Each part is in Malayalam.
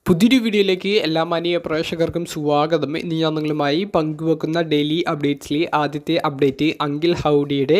പുതിയൊരു വീഡിയോയിലേക്ക് എല്ലാ മാന്യ പ്രേക്ഷകർക്കും സ്വാഗതം. ഇന്ന് ഞാൻ നിങ്ങളുമായി പങ്കുവെക്കുന്ന ഡെയിലി അപ്ഡേറ്റ്സിലെ ആദ്യത്തെ അപ്ഡേറ്റ് അങ്കിൾ ഹൗഡിയുടെ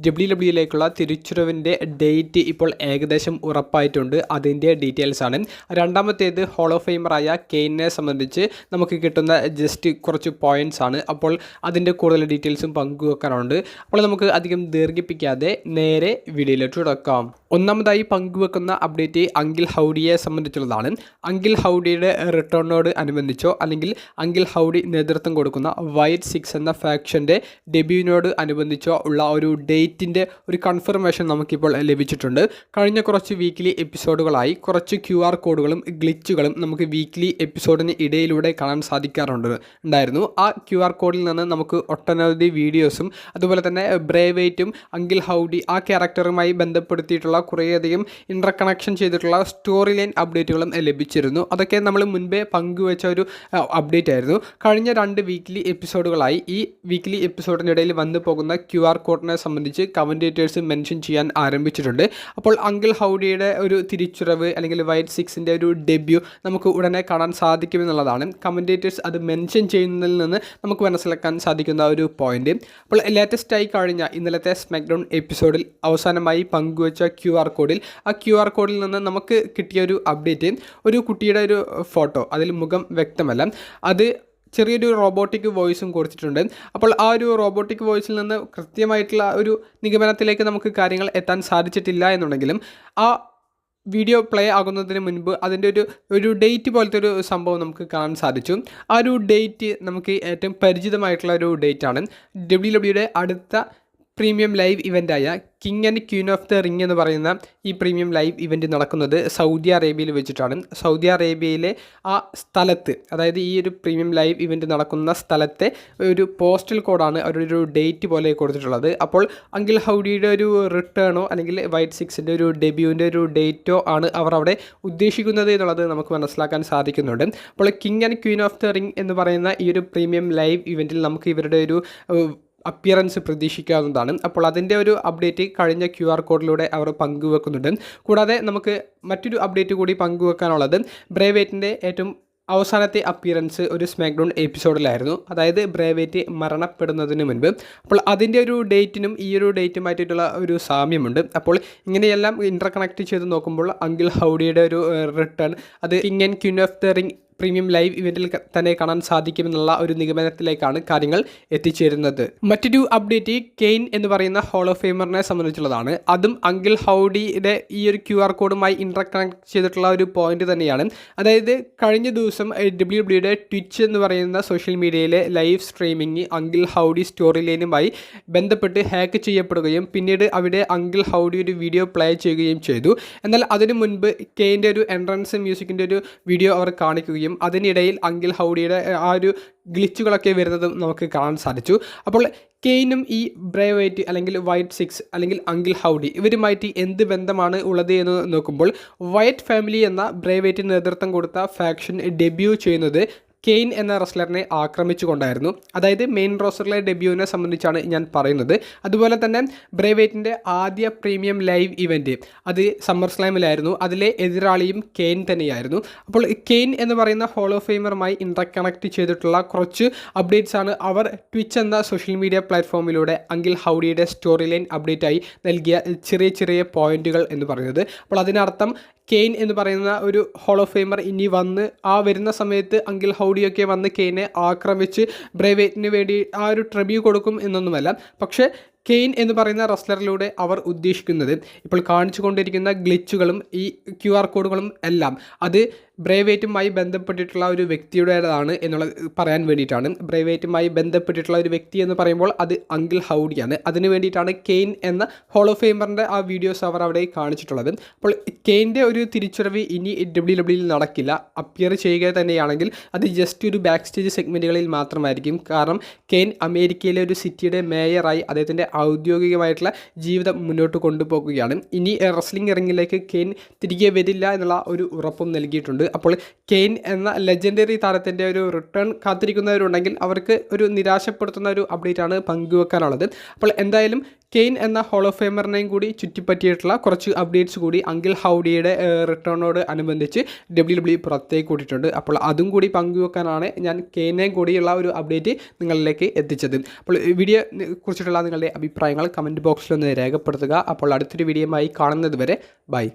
ഡബ്ല്യുഡബ്ല്യുയിലേക്കുള്ള തിരിച്ചുവരവിൻ്റെ ഡേറ്റ് ഇപ്പോൾ ഏകദേശം ഉറപ്പായിട്ടുണ്ട്. അതിൻ്റെ ഡീറ്റെയിൽസ് ആണ്. രണ്ടാമത്തേത് ഹോൾ ഓഫ് ഫെയിമറായ കെയ്നെ സംബന്ധിച്ച് നമുക്ക് കിട്ടുന്ന ജസ്റ്റ് കുറച്ച് പോയിൻറ്റ്സ് ആണ്. അപ്പോൾ അതിൻ്റെ കൂടുതൽ ഡീറ്റെയിൽസും പങ്കുവെക്കാനുണ്ട്. അപ്പോൾ നമുക്ക് അധികം ദീർഘിപ്പിക്കാതെ നേരെ വീഡിയോയിലേക്ക് തുടക്കാം. ഒന്നാമതായി പങ്കുവെക്കുന്ന അപ്ഡേറ്റ് അങ്കിൾ ഹൗഡിയെ സംബന്ധിച്ചുള്ളതാണ്. അങ്കിൾ ഹൗഡിയുടെ റിട്ടേണിനോട് അനുബന്ധിച്ചോ അല്ലെങ്കിൽ അങ്കിൾ ഹൗഡി നേതൃത്വം കൊടുക്കുന്ന വൈറ്റ് 6 എന്ന ഫാക്ഷൻ്റെ ഡെബ്യൂവിനോട് അനുബന്ധിച്ചോ ഉള്ള ഒരു ഡേറ്റിൻ്റെ ഒരു കൺഫർമേഷൻ നമുക്കിപ്പോൾ ലഭിച്ചിട്ടുണ്ട്. കഴിഞ്ഞ കുറച്ച് വീക്ക്ലി എപ്പിസോഡുകളായി കുറച്ച് QR കോഡുകളും ഗ്ലിച്ചുകളും നമുക്ക് വീക്ക്ലി എപ്പിസോഡിന് ഇടയിലൂടെ കാണാൻ സാധിക്കാറുണ്ടായിരുന്നു. ആ QR കോഡിൽ നിന്ന് നമുക്ക് ഒട്ടനവധി വീഡിയോസും അതുപോലെ തന്നെ ബ്രേവൈറ്റും അങ്കിൾ ഹൗഡി ആ ക്യാരക്ടറുമായി ബന്ധപ്പെടുത്തിയിട്ടുള്ള കുറേയധികം ഇൻ്റർ കണക്ഷൻ ചെയ്തിട്ടുള്ള സ്റ്റോറി ലൈൻ അപ്ഡേറ്റുകളും ലഭിച്ചിരുന്നു. അതൊക്കെ നമ്മൾ മുൻപേ പങ്കുവെച്ച ഒരു അപ്ഡേറ്റ് ആയിരുന്നു. കഴിഞ്ഞ 2 വീക്ക്ലി എപ്പിസോഡുകളായി ഈ വീക്ക്ലി എപ്പിസോഡിനിടയിൽ വന്നു പോകുന്ന QR കോഡിനെ സംബന്ധിച്ച് കമൻറ്റേറ്റേഴ്സ് മെൻഷൻ ചെയ്യാൻ ആരംഭിച്ചിട്ടുണ്ട്. അപ്പോൾ അങ്കിൾ ഹൗഡിയുടെ ഒരു തിരിച്ചുവരവ് അല്ലെങ്കിൽ വൈറ്റ് 6ൻ്റെ ഒരു ഡെബ്യൂ നമുക്ക് ഉടനെ കാണാൻ സാധിക്കുമെന്നുള്ളതാണ് കമൻറ്റേറ്റേഴ്സ് അത് മെൻഷൻ ചെയ്യുന്നതിൽ നിന്ന് നമുക്ക് മനസ്സിലാക്കാൻ സാധിക്കുന്ന ഒരു പോയിന്റ്. അപ്പോൾ ലേറ്റസ്റ്റായി കഴിഞ്ഞ ഇന്നലത്തെ സ്മാക്ഡൗൺ എപ്പിസോഡിൽ അവസാനമായി പങ്കുവെച്ച QR കോഡിൽ ആ QR കോഡിൽ നിന്ന് നമുക്ക് കിട്ടിയ ഒരു അപ്ഡേറ്റ് ഒരു കുട്ടിയുടെ ഒരു ഫോട്ടോ, അതിൽ മുഖം വ്യക്തമല്ല, അത് ചെറിയൊരു റോബോട്ടിക് വോയിസും കൊടുത്തിട്ടുണ്ട്. അപ്പോൾ ആ ഒരു റോബോട്ടിക് വോയിസിൽ നിന്ന് കൃത്യമായിട്ടുള്ള ഒരു നിഗമനത്തിലേക്ക് നമുക്ക് കാര്യങ്ങൾ എത്താൻ സാധിച്ചിട്ടില്ല എന്നുണ്ടെങ്കിലും ആ വീഡിയോ പ്ലേ ആകുന്നതിന് മുൻപ് അതിൻ്റെ ഒരു ഡേറ്റ് പോലത്തെ ഒരു സംഭവം നമുക്ക് കാണാൻ സാധിച്ചു. ആ ഒരു ഡേറ്റ് നമുക്ക് ഏറ്റവും പരിചിതമായിട്ടുള്ള ഒരു ഡേറ്റാണ്. ഡബ്ല്യുഡബ്ല്യുയുടെ അടുത്ത പ്രീമിയം ലൈവ് ഇവൻ്റായ king and queen of the ring എന്ന് പറയുന്ന ഈ പ്രീമിയം ലൈവ് ഇവൻറ്റ് നടക്കുന്നത് സൗദി അറേബ്യയിൽ വെച്ചിട്ടാണ്. സൗദി അറേബ്യയിലെ ആ സ്ഥലത്ത്, അതായത് ഈ ഒരു പ്രീമിയം ലൈവ് ഇവൻറ്റ് നടക്കുന്ന സ്ഥലത്തെ ഒരു പോസ്റ്റൽ കോഡാണ് അവരൊരു ഡേറ്റ് പോലെ കൊടുത്തിട്ടുള്ളത്. അപ്പോൾ അങ്കിൾ ഹൗഡിയുടെ ഒരു റിട്ടേണോ അല്ലെങ്കിൽ വൈറ്റ് 6ൻ്റെ ഒരു ഡെബ്യൂവിൻ്റെ ഒരു ഡേറ്റോ ആണ് അവർ അവിടെ ഉദ്ദേശിക്കുന്നത് എന്നുള്ളത് നമുക്ക് മനസ്സിലാക്കാൻ സാധിക്കുന്നുണ്ട്. അപ്പോൾ king and queen of the ring എന്ന് പറയുന്ന ഈ ഒരു പ്രീമിയം ലൈവ് ഇവൻറ്റിൽ നമുക്ക് ഇവരുടെ ഒരു അപ്പിയറൻസ് പ്രതീക്ഷിക്കാവുന്നതാണ്. അപ്പോൾ അതിൻ്റെ ഒരു അപ്ഡേറ്റ് കഴിഞ്ഞ QR കോഡിലൂടെ അവർ പങ്കുവെക്കുന്നുണ്ട്. കൂടാതെ നമുക്ക് മറ്റൊരു അപ്ഡേറ്റ് കൂടി പങ്കുവെക്കാനുള്ളത് ബ്രേവൈറ്റിൻ്റെ ഏറ്റവും അവസാനത്തെ അപ്പിയറൻസ് ഒരു സ്മാക്ഡൗൺ എപ്പിസോഡിലായിരുന്നു. അതായത് ബ്രേവൈറ്റ് മരണപ്പെടുന്നതിന് മുൻപ്. അപ്പോൾ അതിൻ്റെ ഒരു ഡേറ്റിനും ഈ ഒരു ഡേറ്റുമായിട്ടുള്ള ഒരു സാമ്യമുണ്ട്. അപ്പോൾ ഇങ്ങനെയെല്ലാം ഇൻ്റർ കണക്ട് ചെയ്ത് നോക്കുമ്പോൾ അങ്കിൾ ഹൗഡിയുടെ ഒരു റിട്ടേൺ അത് king and queen of the ring premium live ഇവൻറ്റിൽ തന്നെ കാണാൻ സാധിക്കുമെന്നുള്ള ഒരു നിഗമനത്തിലേക്കാണ് കാര്യങ്ങൾ എത്തിച്ചേരുന്നത്. മറ്റൊരു അപ്ഡേറ്റ് കെയ്ൻ എന്ന് പറയുന്ന ഹോൾ ഓഫ് ഫെയിമറിനെ സംബന്ധിച്ചുള്ളതാണ്. അതും അങ്കിൾ ഹൗഡിയുടെ ഈ ഒരു QR കോഡുമായി ഇൻ്റർ കണക്ട് ചെയ്തിട്ടുള്ള ഒരു പോയിന്റ് തന്നെയാണ്. അതായത് കഴിഞ്ഞ ദിവസം ഡബ്ല്യുഡബ്ല്യുയുടെ ട്വിച്ച് എന്ന് പറയുന്ന സോഷ്യൽ മീഡിയയിലെ live streaming uncle Howdy story ലൈനുമായി ബന്ധപ്പെട്ട് ഹാക്ക് ചെയ്യപ്പെടുകയും പിന്നീട് അവിടെ അങ്കിൾ ഹൗഡി ഒരു വീഡിയോ പ്ലേ ചെയ്യുകയും ചെയ്തു. എന്നാൽ അതിനു മുൻപ് കെയ്ൻ്റെ ഒരു എൻട്രൻസ് മ്യൂസിക്കിൻ്റെ ഒരു വീഡിയോ അവർ കാണിക്കുകയും അതിനിടയിൽ അങ്കിൾ ഹൗഡിയുടെ ആ ഒരു ഗ്ലിച്ചുകളൊക്കെ വരുന്നതും നമുക്ക് കാണാൻ സാധിച്ചു. അപ്പോൾ കെയ്നും ഈ ബ്രേവൈറ്റ് അല്ലെങ്കിൽ വൈറ്റ് 6 അല്ലെങ്കിൽ അങ്കിൾ ഹൗഡി ഇവരുമായിട്ട് എന്ത് ബന്ധമാണ് ഉള്ളത് എന്ന് നോക്കുമ്പോൾ വൈറ്റ് ഫാമിലി എന്ന ബ്രേവൈറ്റിന് നേതൃത്വം കൊടുത്ത ഫാക്ഷൻ ഡെബ്യൂ ചെയ്യുന്നത് കെയ്ൻ എന്ന റെസ്ലറിനെ ആക്രമിച്ചുകൊണ്ടായിരുന്നു. അതായത് മെയിൻ റോസ്റ്ററിലെ ഡെബ്യൂവിനെ സംബന്ധിച്ചാണ് ഞാൻ പറയുന്നത്. അതുപോലെ തന്നെ ബ്രേവൈറ്റിൻ്റെ ആദ്യ പ്രീമിയം ലൈവ് ഇവൻറ്റ് അത് സമ്മർ സ്ലാമിലായിരുന്നു. അതിലെ എതിരാളിയും കെയ്ൻ തന്നെയായിരുന്നു. അപ്പോൾ കെയ്ൻ എന്ന് പറയുന്ന ഹോൾ ഓഫ് ഫെയിമറുമായി ഇൻ്റർ കണക്ട് ചെയ്തിട്ടുള്ള കുറച്ച് അപ്ഡേറ്റ്സ് ആണ് അവർ ട്വിച്ച് എന്ന സോഷ്യൽ മീഡിയ പ്ലാറ്റ്ഫോമിലൂടെ അങ്കിൾ ഹൗഡിയുടെ സ്റ്റോറി ലൈൻ അപ്ഡേറ്റായി നൽകിയ ചെറിയ ചെറിയ പോയിന്റുകൾ എന്ന് പറയുന്നത്. അപ്പോൾ അതിനർത്ഥം കെയ്ൻ എന്ന് പറയുന്ന ഒരു ഹോൾ ഓഫ് ഫെയിമർ ഇനി വന്ന് ആ വരുന്ന സമയത്ത് അങ്കിൾ ഹൗഡിയൊക്കെ വന്ന് കെയ്നെ ആക്രമിച്ച് ബ്രേവൈറ്റിന് വേണ്ടി ആ ഒരു ട്രിബ്യൂ കൊടുക്കും എന്നൊന്നുമല്ല. പക്ഷേ കെയ്ൻ എന്ന് പറയുന്ന റെസ്ലറിലൂടെ അവർ ഉദ്ദേശിക്കുന്നത് ഇപ്പോൾ കാണിച്ചു കൊണ്ടിരിക്കുന്ന ഗ്ലിച്ചുകളും ഈ QR കോഡുകളും എല്ലാം അത് ബ്രേവൈറ്റുമായി ബന്ധപ്പെട്ടിട്ടുള്ള ഒരു വ്യക്തിയുടേതാണ് എന്നുള്ളത് പറയാൻ വേണ്ടിയിട്ടാണ്. ബ്രേവൈറ്റുമായി ബന്ധപ്പെട്ടിട്ടുള്ള ഒരു വ്യക്തി എന്ന് പറയുമ്പോൾ അത് അങ്കിൾ ഹൗഡിയാണ്. അതിന് വേണ്ടിയിട്ടാണ് കെയ്ൻ എന്ന ഹോൾ ഓഫ് ഫെയിമറിൻ്റെ ആ വീഡിയോസ് അവർ അവിടെ കാണിച്ചിട്ടുള്ളത്. അപ്പോൾ കെയ്ൻ്റെ ഒരു തിരിച്ചുവരവ് ഇനി ഡബ്ല്യുഡബ്ല്യുയിൽ നടക്കില്ല. അപ്പിയർ ചെയ്യുക തന്നെയാണെങ്കിൽ അത് ജസ്റ്റ് ഒരു ബാക്ക് സ്റ്റേജ് സെഗ്മെൻറ്റുകളിൽ മാത്രമായിരിക്കും. കാരണം കെയ്ൻ അമേരിക്കയിലെ ഒരു സിറ്റിയുടെ മേയറായി അദ്ദേഹത്തിൻ്റെ ഔദ്യോഗികമായിട്ടുള്ള ജീവിതം മുന്നോട്ട് കൊണ്ടുപോകുകയാണ്. ഇനി റെസ്ലിംഗ് റിംഗിലേക്ക് കെയ്ൻ തിരികെ വരില്ല എന്നുള്ള ഒരു ഉറപ്പും നൽകിയിട്ടുണ്ട്. അപ്പോൾ കെയ്ൻ എന്ന ലെജൻഡറി താരത്തിൻ്റെ ഒരു റിട്ടേൺ കാത്തിരിക്കുന്നവരുണ്ടെങ്കിൽ അവർക്ക് ഒരു നിരാശപ്പെടുത്തുന്ന ഒരു അപ്ഡേറ്റാണ് പങ്കുവെക്കാനുള്ളത്. അപ്പോൾ എന്തായാലും കെയ്ൻ എന്ന ഹോൾ ഓഫ് ഫേമറിനെയും കൂടി ചുറ്റിപ്പറ്റിയിട്ടുള്ള കുറച്ച് അപ്ഡേറ്റ്സ് കൂടി അങ്കിൾ ഹൗഡിയുടെ റിട്ടേണോട് അനുബന്ധിച്ച് WWE പുറത്തേക്ക് കൂട്ടിയിട്ടുണ്ട്. അപ്പോൾ അതും കൂടി പങ്കുവെക്കാനാണ് ഞാൻ കെയ്നെയും കൂടിയുള്ള ഒരു അപ്ഡേറ്റ് നിങ്ങളിലേക്ക് എത്തിച്ചത്. അപ്പോൾ വീഡിയോ കുറിച്ചിട്ടുള്ള നിങ്ങളുടെ അഭിപ്രായങ്ങൾ കമൻറ്റ് ബോക്സിലൊന്ന് രേഖപ്പെടുത്തുക. അപ്പോൾ അടുത്തൊരു വീഡിയോയുമായി കാണുന്നത് വരെ ബൈ.